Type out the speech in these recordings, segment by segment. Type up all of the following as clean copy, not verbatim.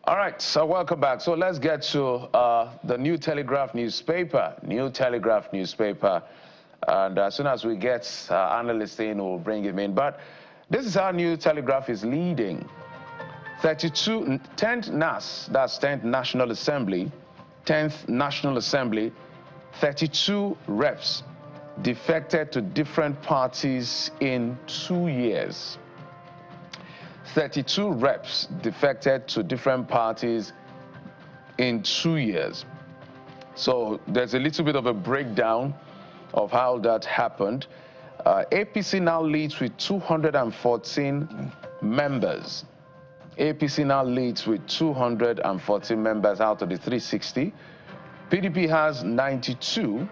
All right, so welcome back. So let's get to the New Telegraph newspaper. And as soon as we get analysts in, we'll bring him in. But this is how New Telegraph is leading. 10th NAS, that's 10th National Assembly, 10th National Assembly, 32 reps defected to different parties in 2 years. 32 reps defected to different parties in 2 years. So there's a little bit of a breakdown of how that happened. APC now leads with 214 members. APC now leads with 214 members out of the 360. PDP has 92,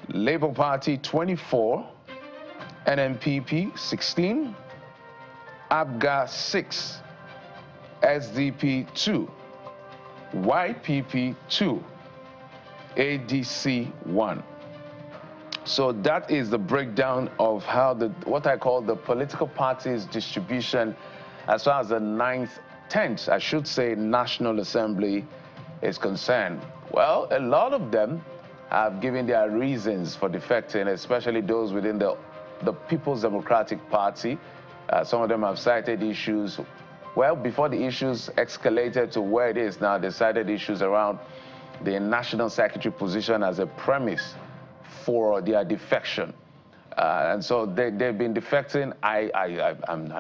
Labour Party 24, NNPP 16, ABGA 6, SDP 2, YPP 2, ADC 1. So that is the breakdown of how what I call the political parties distribution as far as the 10th, I should say, National Assembly is concerned. Well, a lot of them have given their reasons for defecting, especially those within the People's Democratic Party. Some of them have cited issues. Well, before the issues escalated to where it is now, they cited issues around the National Secretary position as a premise for their defection. And so they've been defecting. I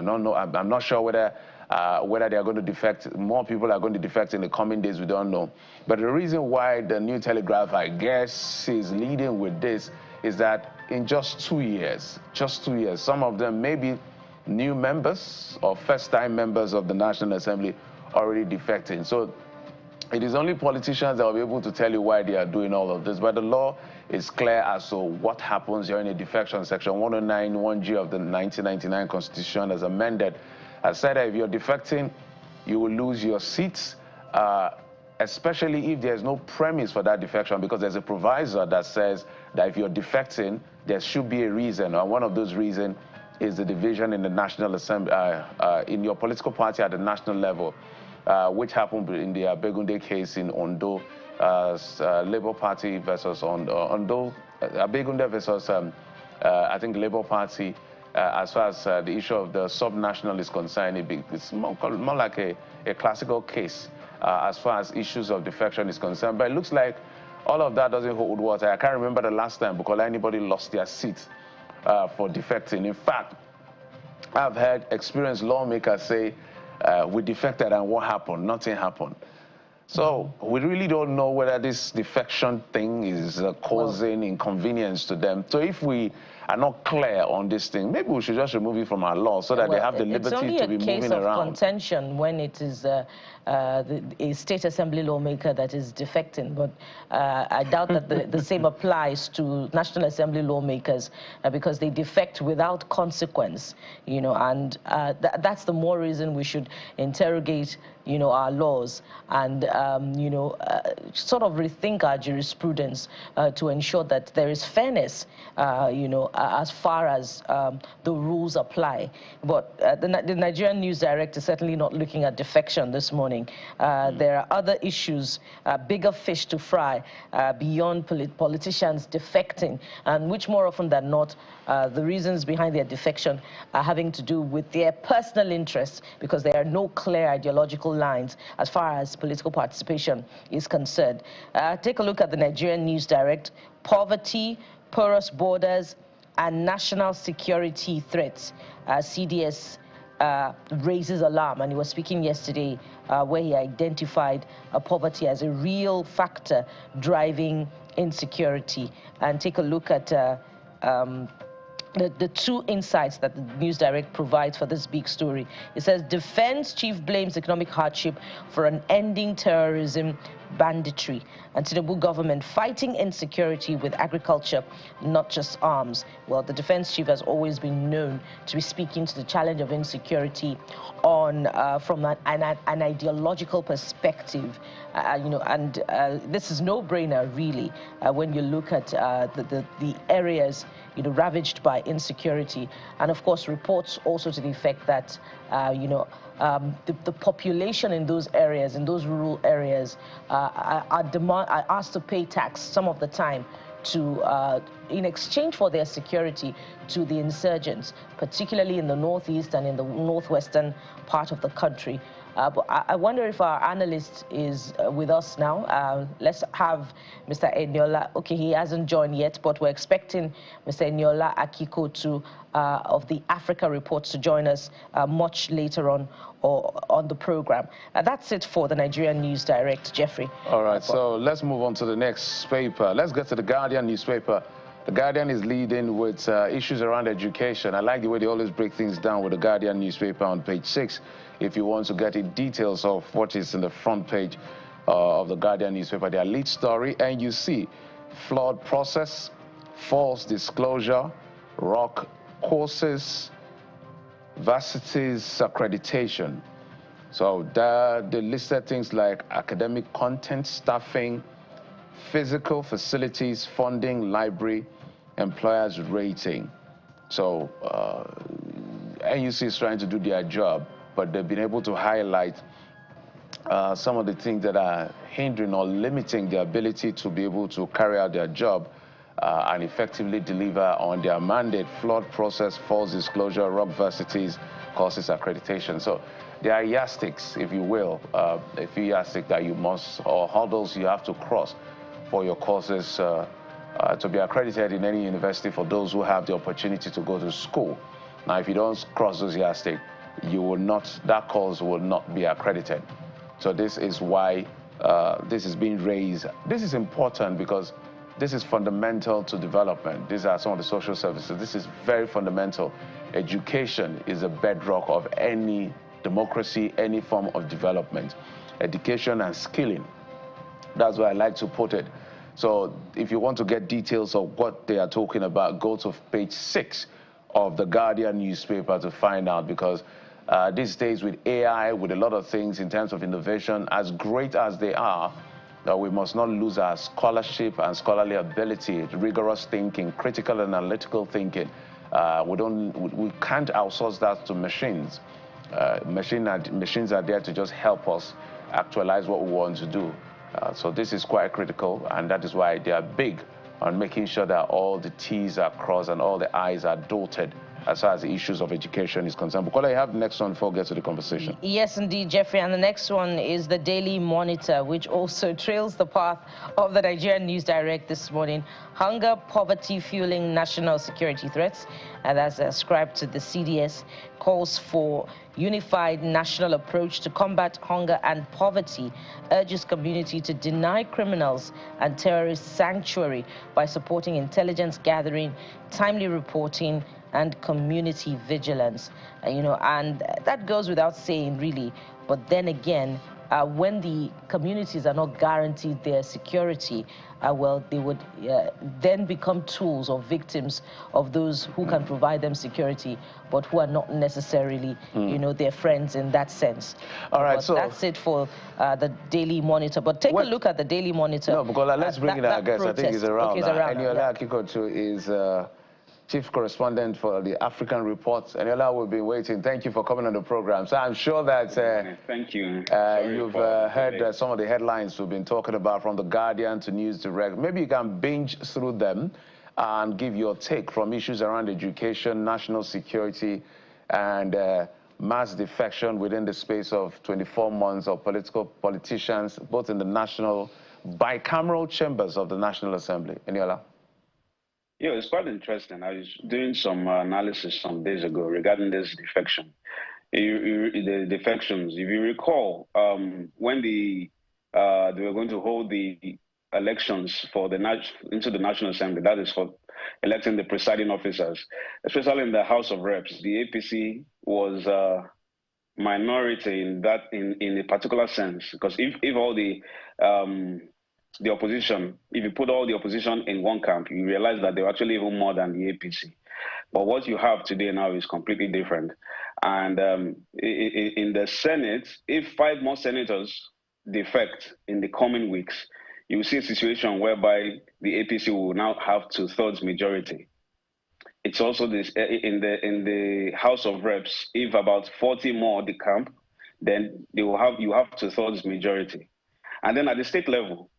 don't know. I'm not sure whether they are going to defect. More people are going to defect in the coming days. We don't know. But the reason why the New Telegraph, I guess, is leading with this is that in just 2 years, some of them maybe new members or first-time members of the National Assembly already defecting. So it is only politicians that will be able to tell you why they are doing all of this. But the law is clear as to what happens during a defection. Section 109(1)G of the 1999 Constitution, as amended, has said that if you're defecting, you will lose your seats, especially if there's no premise for that defection, because there's a proviso that says that if you're defecting, there should be a reason, and one of those reasons is the division in the National Assembly, in your political party at the national level, which happened in the Abegunde case in Ondo, Labour Party versus Ondo, Abegunde versus, I think, Labour Party. As far as the issue of the sub-national is concerned, it's more like a classical case as far as issues of defection is concerned. But it looks like all of that doesn't hold water. I can't remember the last time because anybody lost their seat for defecting. In fact, I've heard experienced lawmakers say, we defected and what happened? Nothing happened. So we really don't know whether this defection thing is causing inconvenience to them. So if we are not clear on this thing, maybe we should just remove it from our law so that they have the liberty to be moving around. It's only a case of contention when it is a state assembly lawmaker that is defecting, but I doubt that the same applies to National Assembly lawmakers because they defect without consequence, you know, and that's the more reason we should interrogate, you know, our laws and, you know, sort of rethink our jurisprudence to ensure that there is fairness, you know, as far as the rules apply. But the Nigerian News Direct is certainly not looking at defection this morning. There are other issues, bigger fish to fry beyond politicians defecting, and which more often than not, the reasons behind their defection are having to do with their personal interests because there are no clear ideological lines as far as political participation is concerned. Take a look at the Nigerian News Direct. Poverty, porous borders, and national security threats. CDS raises alarm, and he was speaking yesterday where he identified poverty as a real factor driving insecurity. And take a look at the two insights that the News Direct provides for this big story. It says, defense chief blames economic hardship for an ending terrorism banditry, and Tinubu government fighting insecurity with agriculture, not just arms. Well, the defense chief has always been known to be speaking to the challenge of insecurity on from an ideological perspective, you know, and this is no-brainer really when you look at the areas, you know, ravaged by insecurity. And of course, reports also to the effect that, the population in those areas, in those rural areas, are asked to pay tax some of the time in exchange for their security to the insurgents, particularly in the northeast and in the northwestern part of the country. But I wonder if our analyst is with us now. Let's have Mr. Eniola. Okay, he hasn't joined yet, but we're expecting Mr. Eniola Akinkuotu of the Africa Report to join us much later on the program. That's it for the Nigerian News Direct, Jeffrey. All right, so let's move on to the next paper. Let's get to the Guardian newspaper. The Guardian is leading with issues around education. I like the way they always break things down with the Guardian newspaper on page 6. If you want to get in details of what is in the front page of the Guardian newspaper, their lead story, and you see flawed process, false disclosure, rock courses, varsities accreditation. So they listed things like academic content, staffing, physical facilities, funding, library, employers rating. So NUC is trying to do their job, but they've been able to highlight some of the things that are hindering or limiting their ability to be able to carry out their job and effectively deliver on their mandate: flawed process, false disclosure, rock varsities, courses accreditation. So there are yardsticks, if you will, a few yardsticks that you must, or hurdles you have to cross for your courses to be accredited in any university for those who have the opportunity to go to school. Now, if you don't cross those yardsticks, you will not, that course will not be accredited. So this is why this is being raised. This is important because this is fundamental to development. These are some of the social services. This is very fundamental. Education is a bedrock of any democracy, any form of development. Education and skilling. That's why I like to put it. So if you want to get details of what they are talking about, go to page 6 of the Guardian newspaper to find out, because these days with AI, with a lot of things in terms of innovation, as great as they are, we must not lose our scholarship and scholarly ability, rigorous thinking, critical and analytical thinking. We can't outsource that to machines. Machines are there to just help us actualize what we want to do. So this is quite critical, and that is why they are big on making sure that all the T's are crossed and all the I's are dotted as far as the issues of education is concerned. Bukola, you have the next one before we get to the conversation. Yes, indeed, Jeffrey. And the next one is the Daily Monitor, which also trails the path of the Nigerian News Direct this morning. Hunger, poverty fueling national security threats, and that's ascribed to the CDS, calls for unified national approach to combat hunger and poverty, urges community to deny criminals and terrorists sanctuary by supporting intelligence gathering, timely reporting, and community vigilance. And that goes without saying, really. But then again, when the communities are not guaranteed their security, well, they would then become tools or victims of those who can provide them security, but who are not necessarily, their friends in that sense. All right, but so that's it for the Daily Monitor. But take a look at the Daily Monitor. No, because let's bring in our guest. I think he's around. Okay, he's around. Eniola Akinkuotu is Chief Correspondent for the African Report. Eniola, we've been waiting. Thank you for coming on the program. So I'm sure that thank you. You've heard some of the headlines we've been talking about, from the Guardian to News Direct. Maybe you can binge through them and give your take from issues around education, national security, and mass defection within the space of 24 months of politicians, both in the national, bicameral chambers of the National Assembly. Eniola? Yeah, it's quite interesting. I was doing some analysis some days ago regarding this defection. The defections, if you recall, when they were going to hold the elections for into the National Assembly, that is for electing the presiding officers, especially in the House of Reps, the APC was minority in a particular sense, because if all the opposition, if you put all the opposition in one camp, you realize that they're actually even more than the APC. But what you have today now is completely different. And in the Senate, if 5 more senators defect in the coming weeks, you will see a situation whereby the APC will now have 2/3 majority. It's also this in the House of Reps. If about 40 more decamp, then you have two-thirds majority. And then at the state level,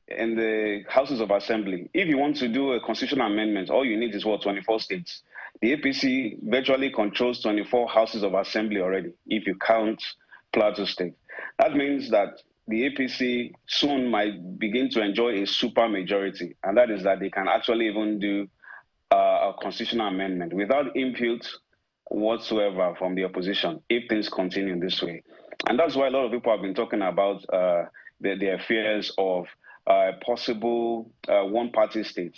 in the houses of assembly, if you want to do a constitutional amendment, all you need is what, 24 states. The APC virtually controls 24 houses of assembly already, if you count Plateau State. That means that the APC soon might begin to enjoy a super majority, and that is that they can actually even do a constitutional amendment without input whatsoever from the opposition if things continue this way. And that's why a lot of people have been talking about their fears of possible one-party state.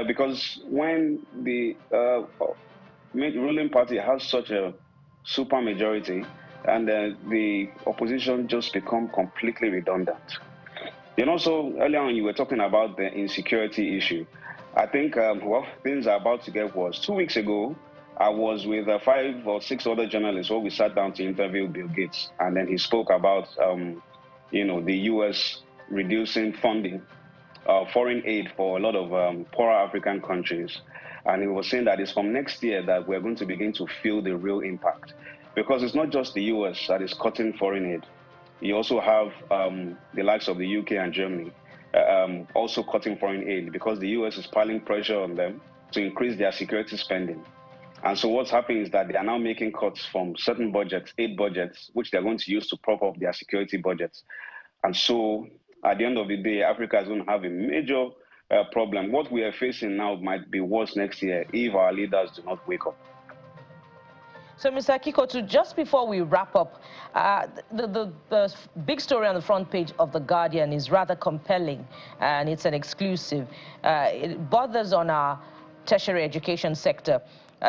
Because when the ruling party has such a super majority, and the opposition just become completely redundant. You know, so earlier on you were talking about the insecurity issue. I think, well, things are about to get worse. 2 weeks ago, I was with 5 or 6 other journalists where we sat down to interview Bill Gates, and then he spoke about, you know, the U.S. reducing funding, foreign aid for a lot of poorer African countries. And he was saying that it's from next year that we're going to begin to feel the real impact. Because it's not just the U.S. that is cutting foreign aid. You also have the likes of the UK and Germany also cutting foreign aid because the US is piling pressure on them to increase their security spending. And so what's happening is that they are now making cuts from certain budgets, aid budgets, which they're going to use to prop up their security budgets. And so at the end of the day, Africa is going to have a major problem. What we are facing now might be worse next year if our leaders do not wake up. So, Mr. Akinkuotu, just before we wrap up, the big story on the front page of The Guardian is rather compelling, and it's an exclusive. It bothers on our tertiary education sector.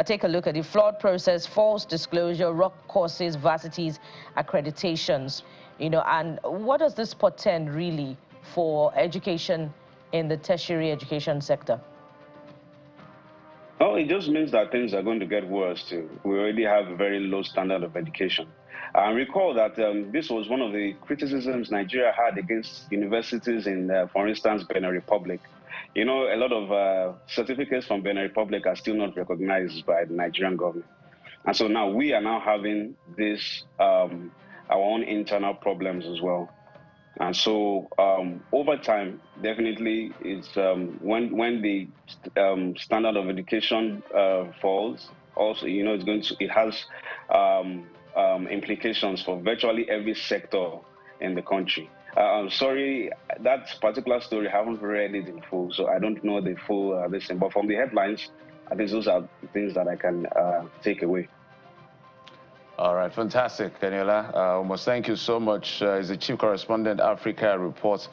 Take a look at the flawed process, false disclosure, rock courses, varsities, accreditations. You know, and what does this portend really for education in the tertiary education sector? Oh, it just means that things are going to get worse too. We already have a very low standard of education. And recall that this was one of the criticisms Nigeria had against universities in, for instance, Benin Republic. You know, a lot of certificates from Benin Republic are still not recognized by the Nigerian government. And so now we are now having this, our own internal problems as well. And so over time, definitely, it's when the standard of education falls. Also, you know, it has implications for virtually every sector in the country. I'm sorry, that particular story, I haven't read it in full, so I don't know the full thing. But from the headlines, I think those are things that I can take away. All right, fantastic, Daniela. Must thank you so much. He's the Chief Correspondent, Africa Report,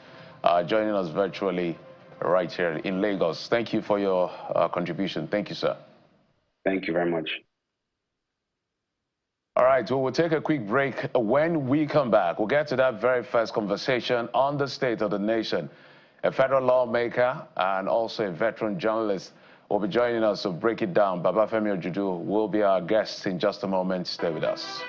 joining us virtually right here in Lagos. Thank you for your contribution. Thank you, sir. Thank you very much. All right, well, we'll take a quick break. When we come back, we'll get to that very first conversation on the state of the nation. A federal lawmaker and also a veteran journalist will be joining us to break it down. Babafemi Ojudu will be our guest in just a moment. Stay with us.